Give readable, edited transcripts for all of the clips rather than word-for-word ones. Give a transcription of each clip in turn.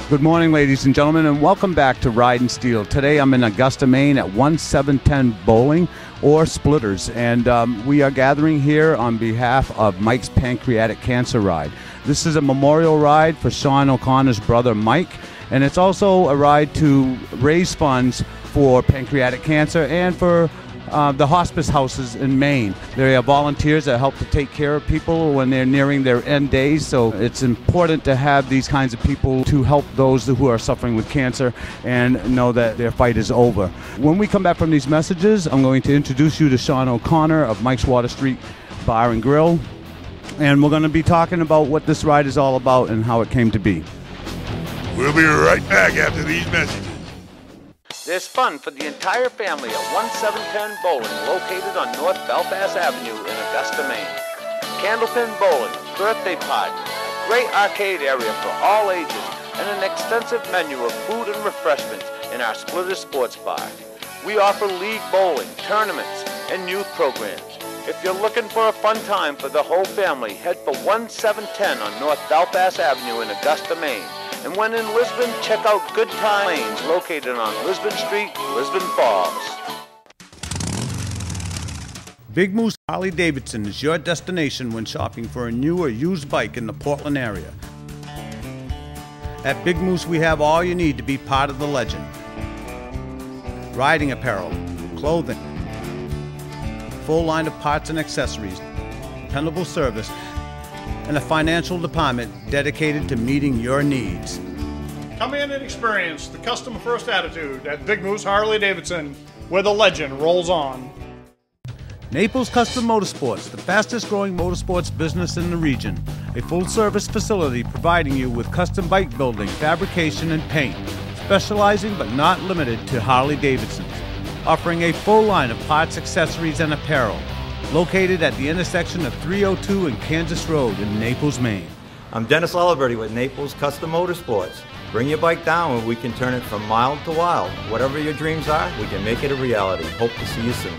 Good morning, ladies and gentlemen, and welcome back to RIDIN STEEL. Today I'm in Augusta, Maine at 1710 Bowling, or Splitters, and we are gathering here on behalf of Mike's Pancreatic Cancer Ride. This is a memorial ride for Sean O'Connor's brother Mike, and it's also a ride to raise funds for pancreatic cancer and for the hospice houses in Maine. There are volunteers that help to take care of people when they're nearing their end days, so it's important to have these kinds of people to help those who are suffering with cancer and know that their fight is over. When we come back from these messages, I'm going to introduce you to Sean O'Connor of Mike's Water Street Bar and Grill, and we're going to be talking about what this ride is all about and how it came to be. We'll be right back after these messages. There's fun for the entire family at 1710 Bowling, located on North Belfast Avenue in Augusta, Maine. Candlepin bowling, birthday party, a great arcade area for all ages, and an extensive menu of food and refreshments in our Splitters Sports Bar. We offer league bowling, tournaments, and youth programs. If you're looking for a fun time for the whole family, head for 1710 on North Belfast Avenue in Augusta, Maine. And when in Lisbon, check out Good Time Lanes, located on Lisbon Street, Lisbon Falls. Big Moose Harley-Davidson is your destination when shopping for a new or used bike in the Portland area. At Big Moose, we have all you need to be part of the legend. Riding apparel, clothing, full line of parts and accessories, dependable service, and a financial department dedicated to meeting your needs. Come in and experience the customer-first attitude at Big Moose Harley-Davidson, where the legend rolls on. Naples Custom Motorsports, the fastest-growing motorsports business in the region. A full-service facility providing you with custom bike building, fabrication, and paint, specializing but not limited to Harley-Davidsons. Offering a full line of parts, accessories, and apparel. Located at the intersection of 302 and Kansas Road in Naples, Maine. I'm Dennis Oliverty with Naples Custom Motorsports. Bring your bike down and we can turn it from mild to wild. Whatever your dreams are, we can make it a reality. Hope to see you soon.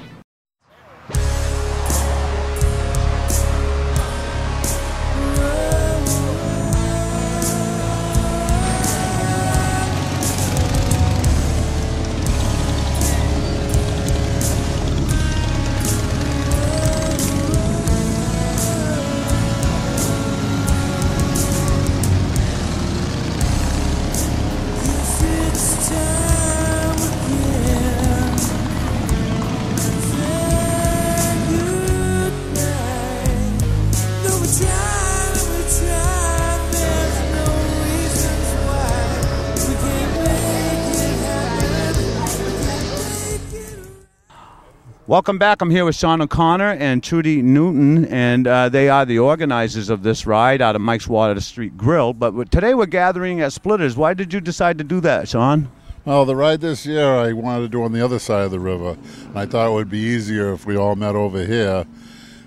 Welcome back. I'm here with Sean O'Connor and Trudy Newton, and they are the organizers of this ride out of Mike's Water Street Grill. But today we're gathering at Splitters. Why did you decide to do that, Sean? Well, the ride this year I wanted to do on the other side of the river. And I thought it would be easier if we all met over here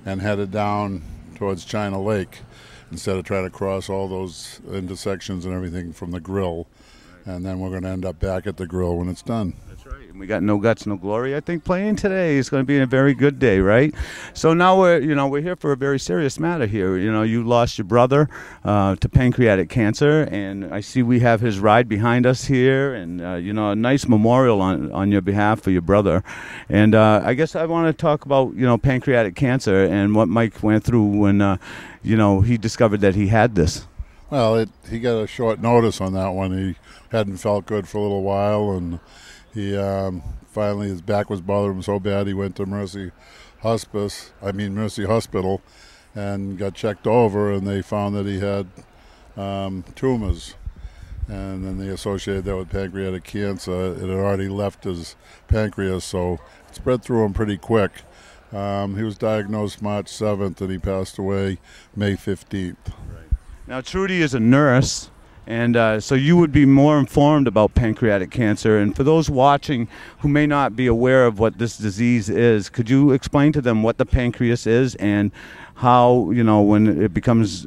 and headed down towards China Lake instead of trying to cross all those intersections and everything from the grill. And then we're going to end up back at the grill when it's done. That's right. And we got No Guts, No Glory, I think, playing today. It's going to be a very good day, right? So now we're here for a very serious matter here. You know, you lost your brother to pancreatic cancer, and I see we have his ride behind us here, and a nice memorial on your behalf for your brother. And I guess I want to talk about pancreatic cancer and what Mike went through when he discovered that he had this. Well, he got a short notice on that one. He hadn't felt good for a little while, and he finally, his back was bothering him so bad he went to Mercy Hospital and got checked over, and they found that he had tumors. And then they associated that with pancreatic cancer. It had already left his pancreas, so it spread through him pretty quick. He was diagnosed March 7th, and he passed away May 15th. Now, Trudy is a nurse, And so you would be more informed about pancreatic cancer. And for those watching who may not be aware of what this disease is, could you explain to them what the pancreas is and how, you know, when it becomes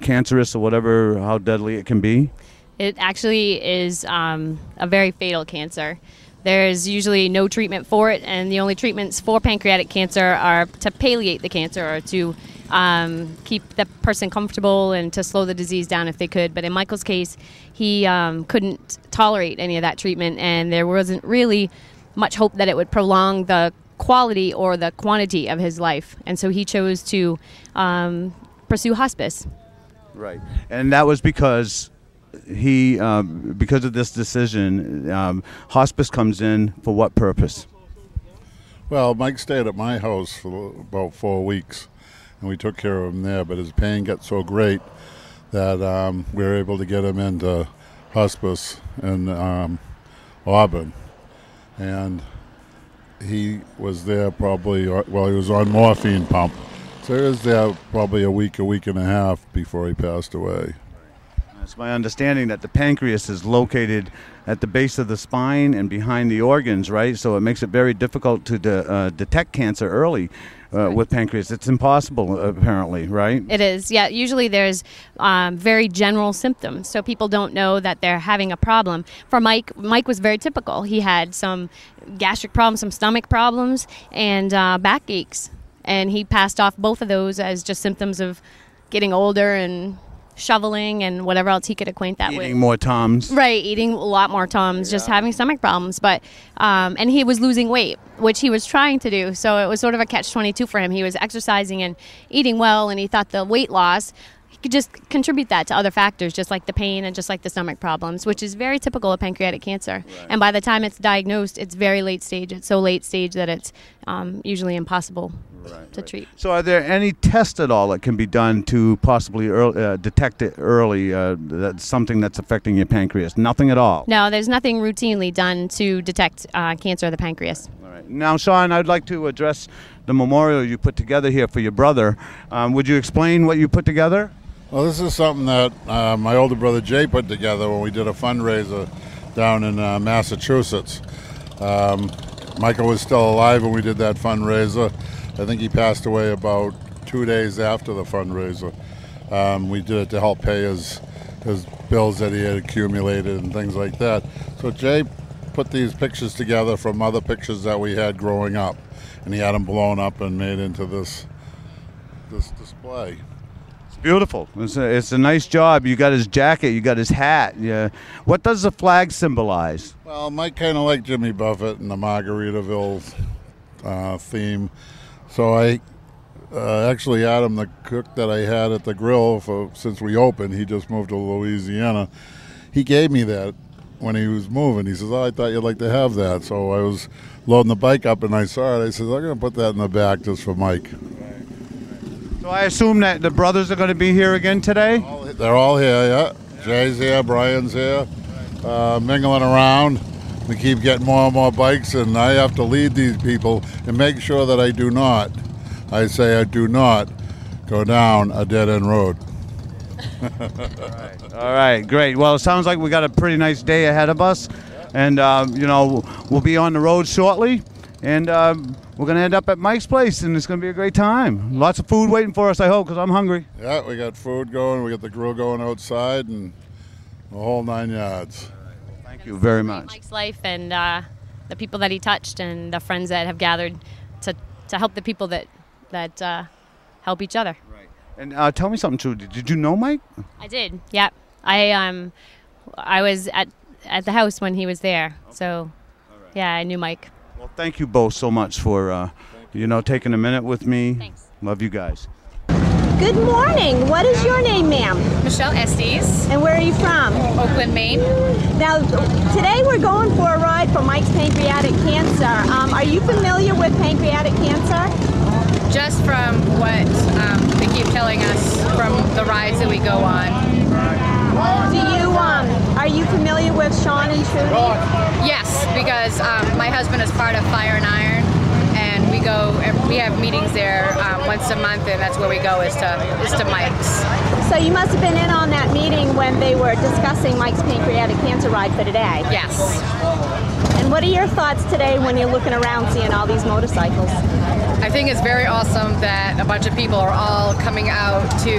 cancerous or whatever, how deadly it can be? It actually is a very fatal cancer. There's usually no treatment for it, and the only treatments for pancreatic cancer are to palliate the cancer or to keep the person comfortable and to slow the disease down if they could. But in Michael's case, he couldn't tolerate any of that treatment, and there wasn't really much hope that it would prolong the quality or the quantity of his life. And so he chose to pursue hospice. Right. And that was because because of this decision, hospice comes in for what purpose? Well, Mike stayed at my house for about 4 weeks, and we took care of him there, but his pain got so great that we were able to get him into hospice in Auburn. And he was there probably, well, he was on morphine pump. So he was there probably a week and a half before he passed away. It's my understanding that the pancreas is located at the base of the spine and behind the organs, right? So it makes it very difficult to detect cancer early with pancreas. It's impossible, apparently, right? It is, yeah. Usually there's very general symptoms, so people don't know that they're having a problem. For Mike was very typical. He had some gastric problems, some stomach problems, and back aches. And he passed off both of those as just symptoms of getting older and shoveling and whatever else he could acquaint that with. Eating more Tums. Right, eating a lot more Tums, just having stomach problems. But and he was losing weight, which he was trying to do. So it was sort of a catch-22 for him. He was exercising and eating well, and he thought the weight loss, he could just contribute that to other factors, just like the pain and just like the stomach problems, which is very typical of pancreatic cancer. Right. And by the time it's diagnosed, it's very late stage. It's so late stage that it's usually impossible to treat. So are there any tests at all that can be done to possibly detect it early, that's something that's affecting your pancreas? Nothing at all? No, there's nothing routinely done to detect cancer of the pancreas. All right. Now, Sean, I'd like to address the memorial you put together here for your brother. Would you explain what you put together? Well, this is something that my older brother Jay put together when we did a fundraiser down in Massachusetts. Michael was still alive when we did that fundraiser. I think he passed away about 2 days after the fundraiser. We did it to help pay his bills that he had accumulated and things like that. So Jay put these pictures together from other pictures that we had growing up, and he had them blown up and made into this display. Beautiful. It's a nice job. You got his jacket. You got his hat. Yeah. What does the flag symbolize? Well, Mike kind of liked Jimmy Buffett and the Margaritaville theme. So I actually Adam, the cook that I had at the grill since we opened, he just moved to Louisiana. He gave me that when he was moving. He says, "Oh, I thought you'd like to have that." So I was loading the bike up and I saw it. I said, "I'm going to put that in the back just for Mike." So I assume that the brothers are going to be here again today? They're all here, yeah. Jay's here, Brian's here, mingling around. We keep getting more and more bikes, and I have to lead these people and make sure that I do not go down a dead-end road. All right, great. Well, it sounds like we got a pretty nice day ahead of us, and we'll be on the road shortly, and we're going to end up at Mike's place, and it's going to be a great time. Lots of food waiting for us, I hope, because I'm hungry. Yeah, we got food going. We got the grill going outside, and the whole 9 yards. Thank you very much. Mike's life and the people that he touched and the friends that have gathered to help the people that help each other. Right. And tell me something, too. Did you know Mike? I did, yeah. I was at the house when he was there, so yeah, I knew Mike. Well, thank you both so much for, taking a minute with me. Thanks. Love you guys. Good morning. What is your name, ma'am? Michelle Estes. And where are you from? Oakland, Maine. Now, today we're going for a ride for Mike's Pancreatic Cancer. Are you familiar with pancreatic cancer? Just from what they keep telling us from the rides that we go on. Are you familiar with Sean and Trudy? Yes, because my husband is part of Fire and Iron, and we go. We have meetings there once a month, and that's where we go is to Mike's. So you must have been in on that meeting when they were discussing Mike's Pancreatic Cancer Ride for today. Yes. And what are your thoughts today when you're looking around seeing all these motorcycles? I think it's very awesome that a bunch of people are all coming out to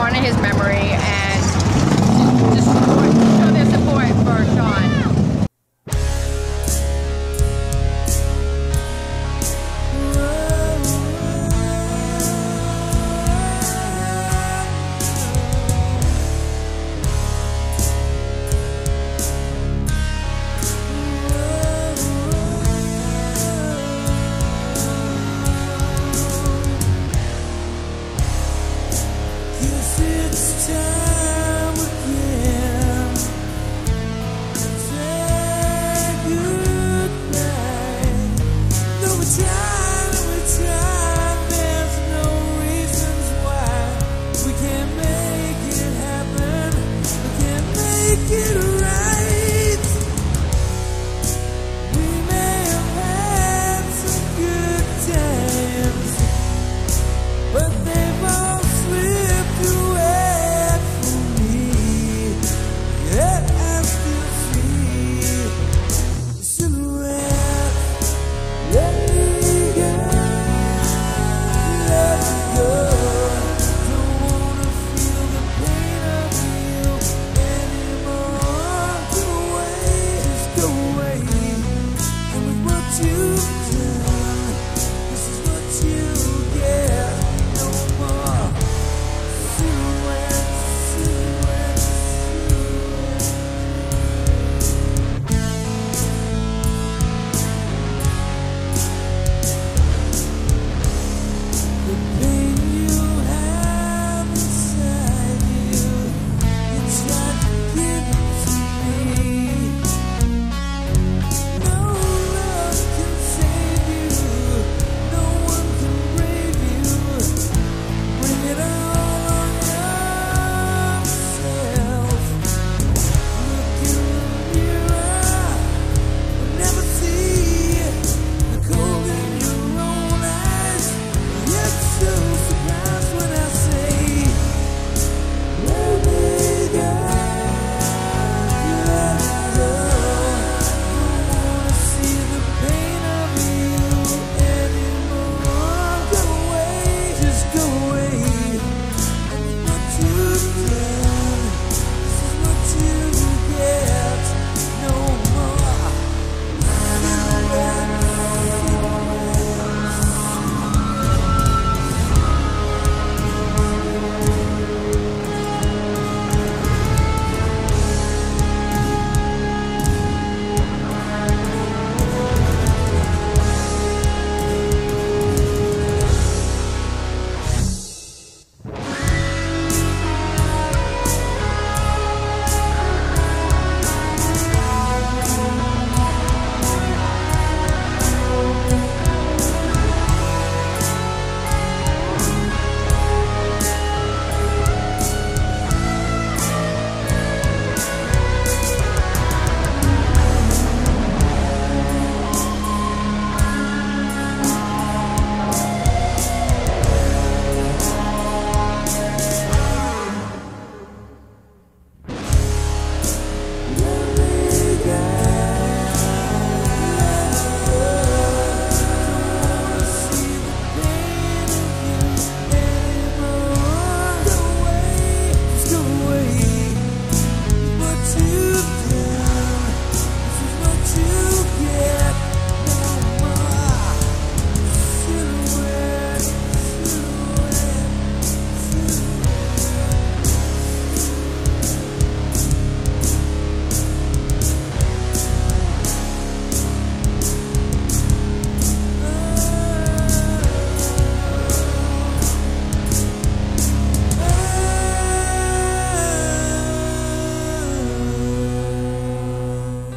honor his memory and just show their support for Sean.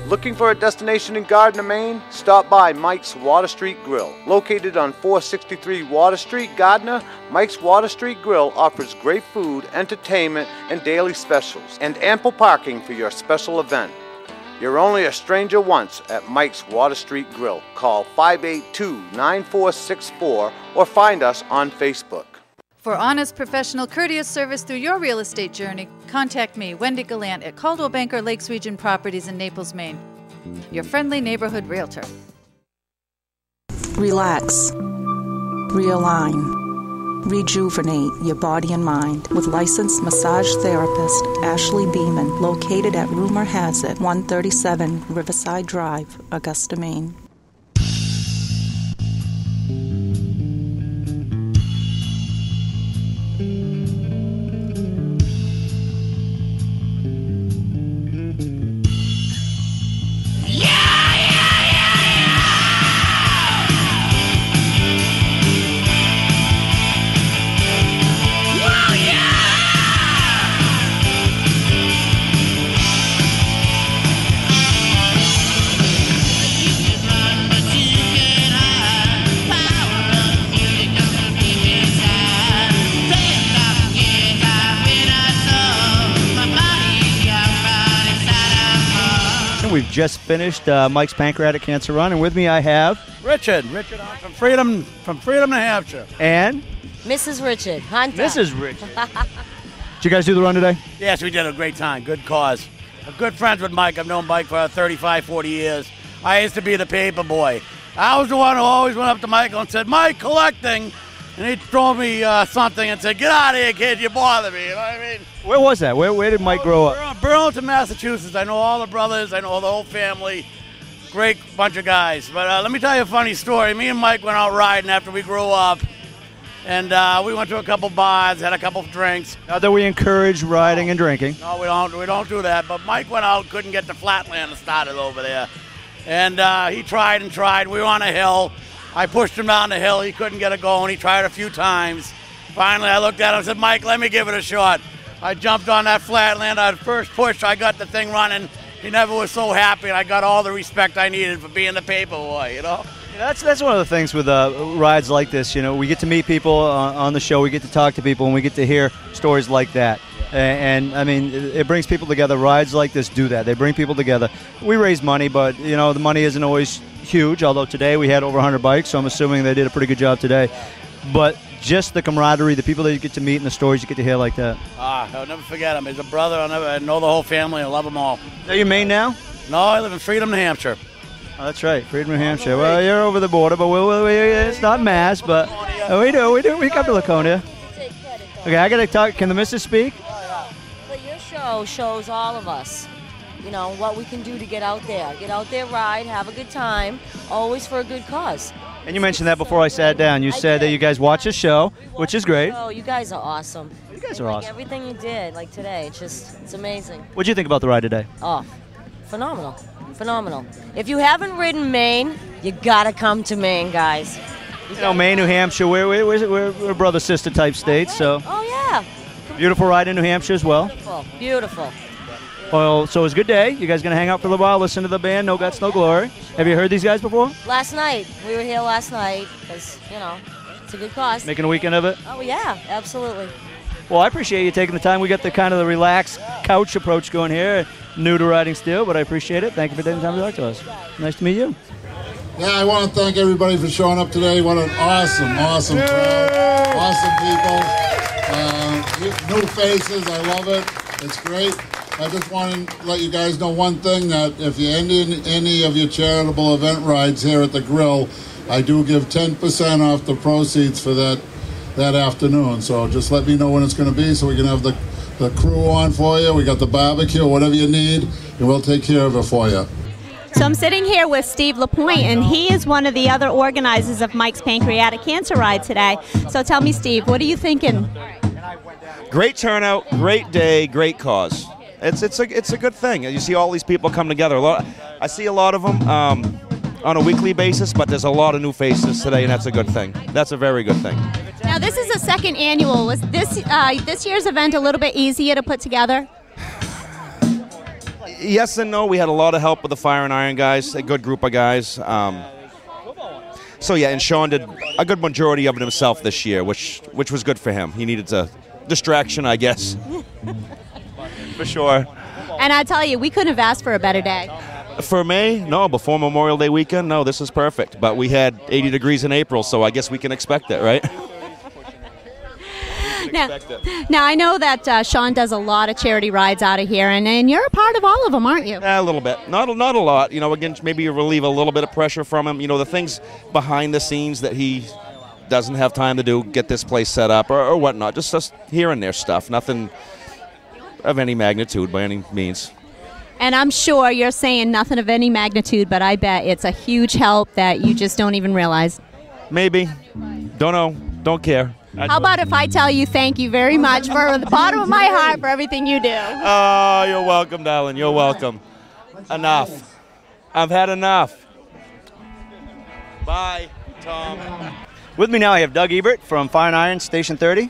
Looking for a destination in Gardner, Maine? Stop by Mike's Water Street Grill. Located on 463 Water Street, Gardner, Mike's Water Street Grill offers great food, entertainment, and daily specials, and ample parking for your special event. You're only a stranger once at Mike's Water Street Grill. Call 582-9464 or find us on Facebook. For honest, professional, courteous service through your real estate journey, contact me, Wendy Gallant, at Caldwell Banker Lakes Region Properties in Naples, Maine. Your friendly neighborhood realtor. Relax. Realign. Rejuvenate your body and mind with licensed massage therapist Ashley Beeman, located at Rumor Has It, 137 Riverside Drive, Augusta, Maine. We've just finished Mike's Pancreatic Cancer Run, and with me I have Richard I'm from Freedom, New Hampshire. And Mrs. Richard, Hunter. Mrs. Richard. Did you guys do the run today? Yes, we did a great time. Good cause. I'm good friends with Mike. I've known Mike for 35, 40 years. I used to be the paper boy. I was the one who always went up to Michael and said, "Mike, collecting." And he'd throw me something and say, "Get out of here, kid, you bother me." You know what I mean? Where was that? Where did Mike grow up? Burlington, Massachusetts. I know all the brothers. I know the whole family. Great bunch of guys. But let me tell you a funny story. Me and Mike went out riding after we grew up. And we went to a couple bars, had a couple of drinks. Not that we encourage riding and drinking. No, we don't do that. But Mike went out, couldn't get the Flatlander started over there. And he tried and tried. We were on a hill. I pushed him down the hill. He couldn't get it going. He tried a few times. Finally, I looked at him and said, "Mike, let me give it a shot." I jumped on that Flatlander. First push, I got the thing running. He never was so happy, and I got all the respect I needed for being the paper boy, you know? Yeah, that's one of the things with rides like this. You know, we get to meet people on the show. We get to talk to people, and we get to hear stories like that. And I mean, it brings people together. Rides like this do that. They bring people together. We raise money, but, you know, the money isn't always huge, although today we had over 100 bikes, so I'm assuming they did a pretty good job today. But just the camaraderie, the people that you get to meet, and the stories you get to hear like that. I'll never forget him. He's a brother. I know the whole family. I love them all. Are you Maine now? No, I live in Freedom, New Hampshire. Oh, that's right, Freedom, New Hampshire. Well, you're over the border, but it's not Mass, but we come to Laconia. Okay, I got to talk. Can the missus speak? But your show shows all of us, you know, what we can do to get out there. Get out there, ride, have a good time, always for a good cause. And you mentioned that before I sat down. You said that you guys watch the show, which is great. Oh, you guys are awesome. You guys are awesome. Everything you did, like today, it's amazing. What did you think about the ride today? Oh, phenomenal. Phenomenal. If you haven't ridden Maine, you got to come to Maine, guys. You know, Maine, New Hampshire, we're brother-sister type states, so. Oh, yeah. Beautiful ride in New Hampshire as well. Beautiful. Beautiful. Well, so it was a good day. You guys going to hang out for a little while, listen to the band, No Guts, No Glory. Have you heard these guys before? Last night. We were here last night because, you know, it's a good cause. Making a weekend of it? Oh, yeah, absolutely. Well, I appreciate you taking the time. We got the kind of the relaxed couch approach going here. New to riding steel, but I appreciate it. Thank you for taking the time to talk to us. Nice to meet you. Yeah, I want to thank everybody for showing up today. What an awesome crowd. Awesome people. New faces. I love it. It's great. I just want to let you guys know one thing, that if you're in any of your charitable event rides here at the grill, I do give 10% off the proceeds for that afternoon. So just let me know when it's going to be so we can have the crew on for you. We got the barbecue, whatever you need, and we'll take care of it for you. So I'm sitting here with Steve LaPointe, and he is one of the other organizers of Mike's Pancreatic Cancer Ride today. So tell me, Steve, what are you thinking? Great turnout, great day, great cause. It's a good thing. You see all these people come together. I see a lot of them on a weekly basis, but there's a lot of new faces today, and that's a good thing. That's a very good thing. Now, this is a second annual. Was this year's event a little bit easier to put together? Yes and no. We had a lot of help with the Fire and Iron guys, a good group of guys. So yeah, and Sean did a good majority of it himself this year, which was good for him. He needed a distraction, I guess, for sure. And I tell you, we couldn't have asked for a better day. For May? No, before Memorial Day weekend? No, this is perfect. But we had 80 degrees in April, so I guess we can expect it, right? Now, I know that Sean does a lot of charity rides out of here, and you're a part of all of them, aren't you? Yeah, a little bit. Not a lot. You know, again, maybe you relieve a little bit of pressure from him. You know, the things behind the scenes that he doesn't have time to do, get this place set up or whatnot. Just here and there stuff. Nothing of any magnitude by any means. And I'm sure you're saying nothing of any magnitude, but I bet it's a huge help that you just don't even realize. Maybe. Don't know. Don't care. How about if I tell you thank you very much from the bottom of my heart for everything you do? Oh, you're welcome, darling. You're welcome. Enough. I've had enough. Bye, Tom. With me now I have Doug Ebert from Fire and Iron Station 30,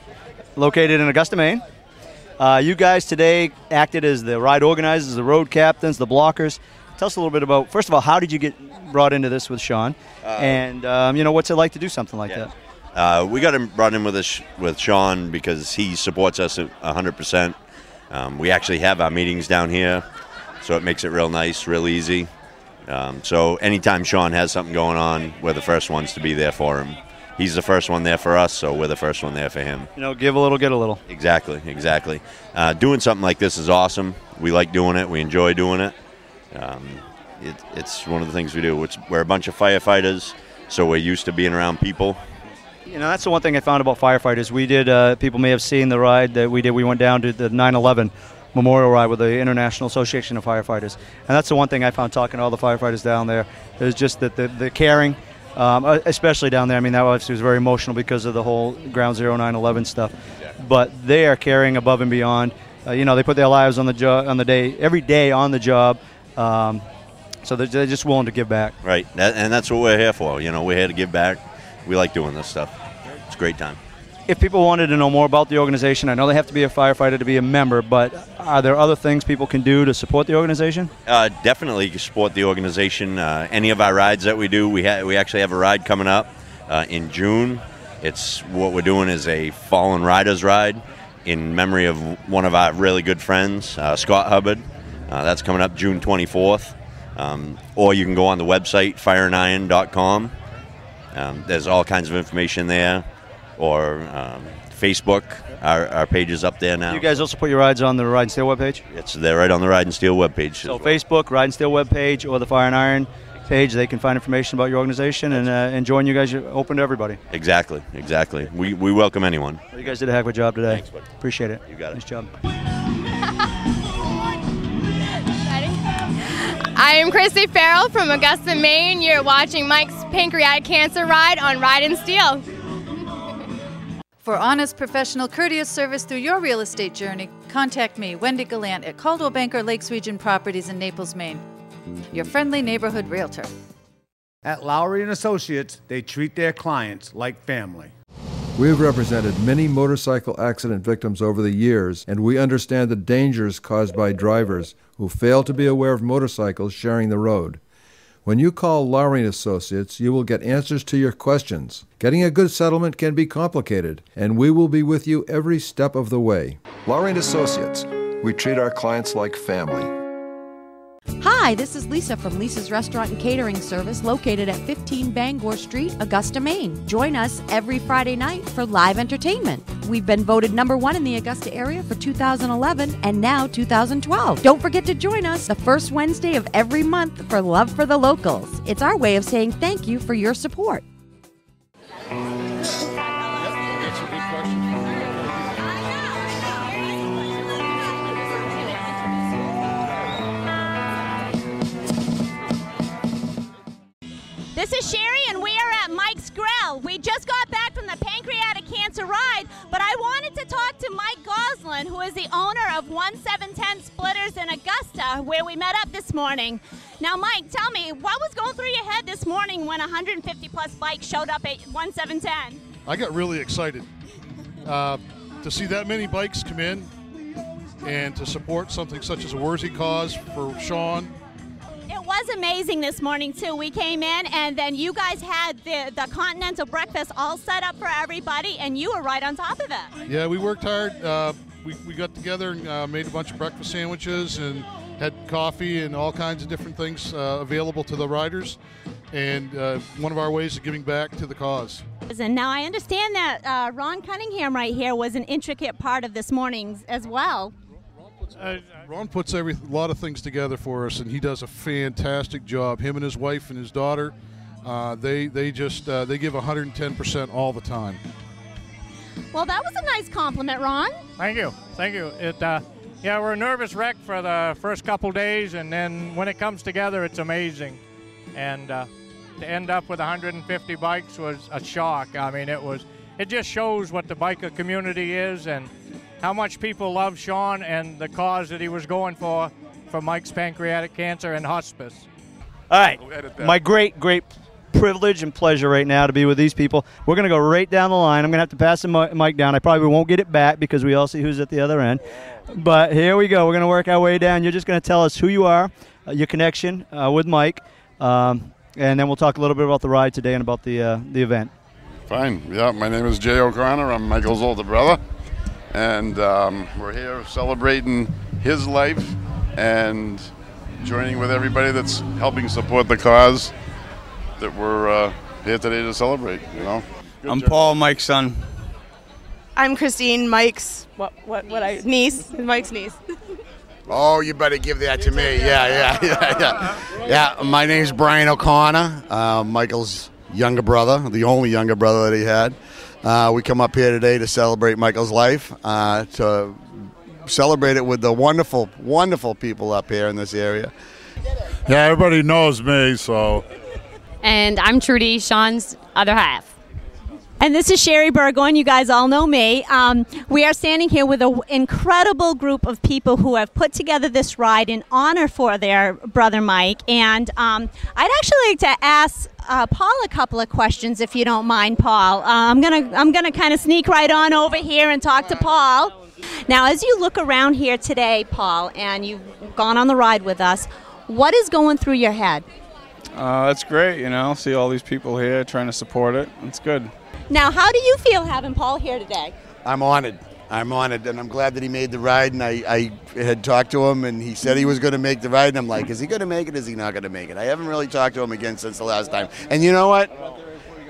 located in Augusta, Maine. You guys today acted as the ride organizers, the road captains, the blockers. Tell us a little bit about, first of all, how did you get brought into this with Sean? And, what's it like to do something like that? We got him brought in with Sean because he supports us 100%. We actually have our meetings down here, so it makes it real nice, real easy. So anytime Sean has something going on, we're the first ones to be there for him. He's the first one there for us, so we're the first one there for him. Give a little, get a little. Exactly. Doing something like this is awesome. We like doing it. We enjoy doing it. It's one of the things we do. We're a bunch of firefighters, so we're used to being around people. That's the one thing I found about firefighters. We did, people may have seen the ride that we did. We went down to the 9/11 Memorial Ride with the International Association of Firefighters. And that's the one thing I found talking to all the firefighters down there, is just that the caring, especially down there. I mean, that obviously was very emotional because of the whole Ground Zero 9/11 stuff. Yeah. But they are caring above and beyond. They put their lives on the job, every day on the job. So they're just willing to give back. Right, and that's what we're here for. We're here to give back. We like doing this stuff. It's a great time. If people wanted to know more about the organization, I know they have to be a firefighter to be a member, but are there other things people can do to support the organization? Definitely support the organization. Any of our rides that we do, we actually have a ride coming up in June. What we're doing is a Fallen Riders ride in memory of one of our really good friends, Scott Hubbard. That's coming up June 24th. Or you can go on the website, fireandiron.com. There's all kinds of information there. Or Facebook, our page is up there now. You guys also put your rides on the Ride and Steel webpage? It's there right on the Ride and Steel webpage. So Facebook, Ride and Steel webpage, or the Fire and Iron page, they can find information about your organization and join you guys. You're open to everybody. Exactly. We welcome anyone. Well, you guys did a heck of a job today. Thanks, buddy. Appreciate it. You got it. Nice job. I am Christy Farrell from Augusta, Maine. You're watching Mike's Pancreatic Cancer Ride on RIDIN STEEL. For honest, professional, courteous service through your real estate journey, contact me, Wendy Gallant, at Caldwell Banker Lakes Region Properties in Naples, Maine. Your friendly neighborhood realtor. At Lowry & Associates, they treat their clients like family. We have represented many motorcycle accident victims over the years, and we understand the dangers caused by drivers who fail to be aware of motorcycles sharing the road. When you call Lowry & Associates, you will get answers to your questions. Getting a good settlement can be complicated, and we will be with you every step of the way. Lowry & Associates. We treat our clients like family. Hi, this is Lisa from Lisa's Restaurant and Catering Service, located at 15 Bangor Street, Augusta, Maine. Join us every Friday night for live entertainment. We've been voted #1 in the Augusta area for 2011 and now 2012. Don't forget to join us the first Wednesday of every month for Love for the Locals. It's our way of saying thank you for your support. This is Sherry, and we are at Mike's Grill. We just got back from the Pancreatic Cancer Ride, but I wanted to talk to Mike Goslin, who is the owner of 1710 Splitters in Augusta, where we met up this morning. Now, Mike, tell me, what was going through your head this morning when 150-plus bikes showed up at 1710? I got really excited to see that many bikes come in and to support something such as a worthy cause for Sean. It was amazing this morning, too. We came in, and then you guys had the continental breakfast all set up for everybody, and you were right on top of it. Yeah, we worked hard. We got together and made a bunch of breakfast sandwiches and had coffee and all kinds of different things available to the riders, and one of our ways of giving back to the cause. And now I understand that Ron Cunningham right here was an intricate part of this morning's as well. Ron puts a lot of things together for us, and he does a fantastic job. Him and his wife and his daughter, they give 110% all the time. Well, that was a nice compliment, Ron. Thank you. Thank you. Yeah, we're a nervous wreck for the first couple days, and then when it comes together, it's amazing. And to end up with 150 bikes was a shock. I mean, it just shows what the biker community is and how much people love Sean and the cause that he was going for Mike's Pancreatic Cancer and Hospice. All right, my great privilege and pleasure right now to be with these people. We're going to go right down the line. I'm going to have to pass the mic down. I probably won't get it back because we all see who's at the other end. But here we go. We're going to work our way down. You're just going to tell us who you are, your connection with Mike, and then we'll talk a little bit about the ride today and about the event. Fine. Yeah, my name is Jay O'Connor. I'm Michael's older brother. And we're here celebrating his life and joining with everybody that's helping support the cause that we're here today to celebrate, you know. I'm Paul, Mike's son. I'm Christine, Mike's niece, Mike's niece. Oh, you better give that to me. Yeah, my name's Brian O'Connor, Michael's younger brother, the only younger brother that he had. We come up here today to celebrate Michael's life, to celebrate it with the wonderful, wonderful people up here in this area. Yeah, everybody knows me, so. And I'm Trudy, Sean's other half. And this is Sherry Burgoyne. You guys all know me. We are standing here with an incredible group of people who have put together this ride in honor for their brother Mike. And I'd actually like to ask Paul a couple of questions, if you don't mind, Paul. I'm gonna kind of sneak right on over here and talk to Paul. Now, as you look around here today, Paul, and you've gone on the ride with us, what is going through your head? It's great, you know, see all these people here trying to support it. It's good. Now, how do you feel having Paul here today? I'm honored, and I'm glad that he made the ride, and I had talked to him, and he said he was going to make the ride, and I'm like, is he going to make it, is he not going to make it? I haven't really talked to him again since the last time. And you know what?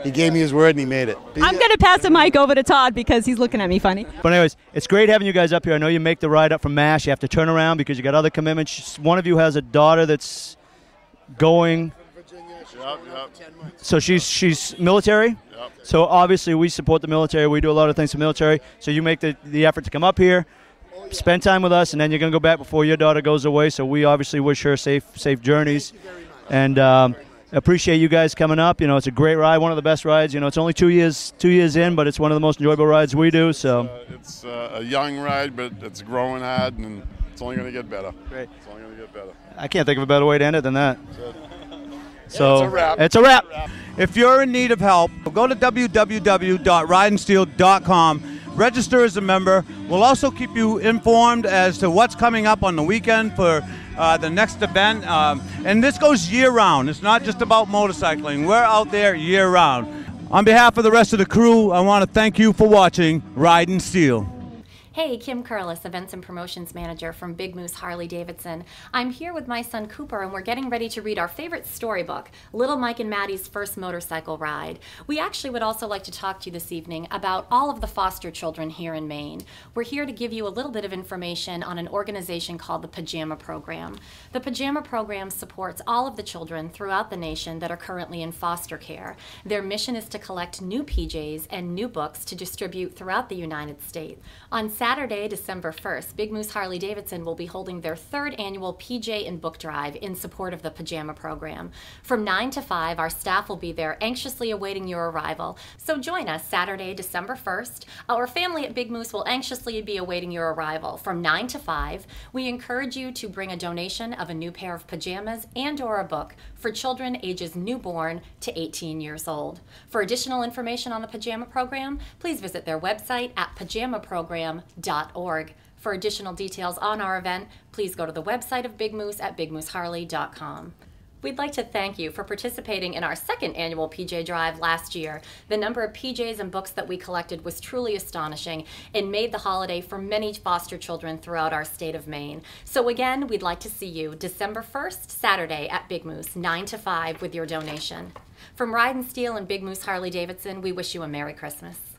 He gave me his word, and he made it. I'm going to pass the mic over to Todd because he's looking at me funny. But anyways, it's great having you guys up here. I know you make the ride up from MASH. You have to turn around because you got other commitments. One of you has a daughter that's going... So she's military? Yep. So obviously we support the military. We do a lot of things for military. So you make the effort to come up here, spend time with us, and then you're going to go back before your daughter goes away. So we obviously wish her safe journeys. And appreciate you guys coming up. You know, it's a great ride, one of the best rides. You know, it's only 2 years in, but it's one of the most enjoyable rides we do. So It's a young ride, but it's growing hard, and it's only going to get better. Great. It's only going to get better. I can't think of a better way to end it than that. So it's a wrap. If you're in need of help, go to www.ridinsteel.com. Register as a member. We'll also keep you informed as to what's coming up on the weekend for the next event. And this goes year-round. It's not just about motorcycling. We're out there year-round. On behalf of the rest of the crew, I want to thank you for watching Ridin Steel. Hey, Kim Curlis, Events and Promotions Manager from Big Moose Harley Davidson. I'm here with my son Cooper, and we're getting ready to read our favorite storybook, Little Mike and Maddie's First Motorcycle Ride. We actually would also like to talk to you this evening about all of the foster children here in Maine. We're here to give you a little bit of information on an organization called the Pajama Program. The Pajama Program supports all of the children throughout the nation that are currently in foster care. Their mission is to collect new PJs and new books to distribute throughout the United States. On Saturday, December 1st, Big Moose Harley Davidson will be holding their 3rd annual PJ and Book Drive in support of the Pajama Program. From 9 to 5, our staff will be there anxiously awaiting your arrival. So join us Saturday, December 1st. Our family at Big Moose will anxiously be awaiting your arrival. From 9 to 5, we encourage you to bring a donation of a new pair of pajamas and/or a book for children ages newborn to 18 years old. For additional information on the Pajama Program, please visit their website at pajamaprogram.org. For additional details on our event, please go to the website of Big Moose at bigmooseharley.com. We'd like to thank you for participating in our second annual PJ Drive last year. The number of PJs and books that we collected was truly astonishing and made the holiday for many foster children throughout our state of Maine. So again, we'd like to see you December 1st, Saturday at Big Moose, 9 to 5 with your donation. From RIDIN STEEL and Big Moose Harley Davidson, we wish you a Merry Christmas.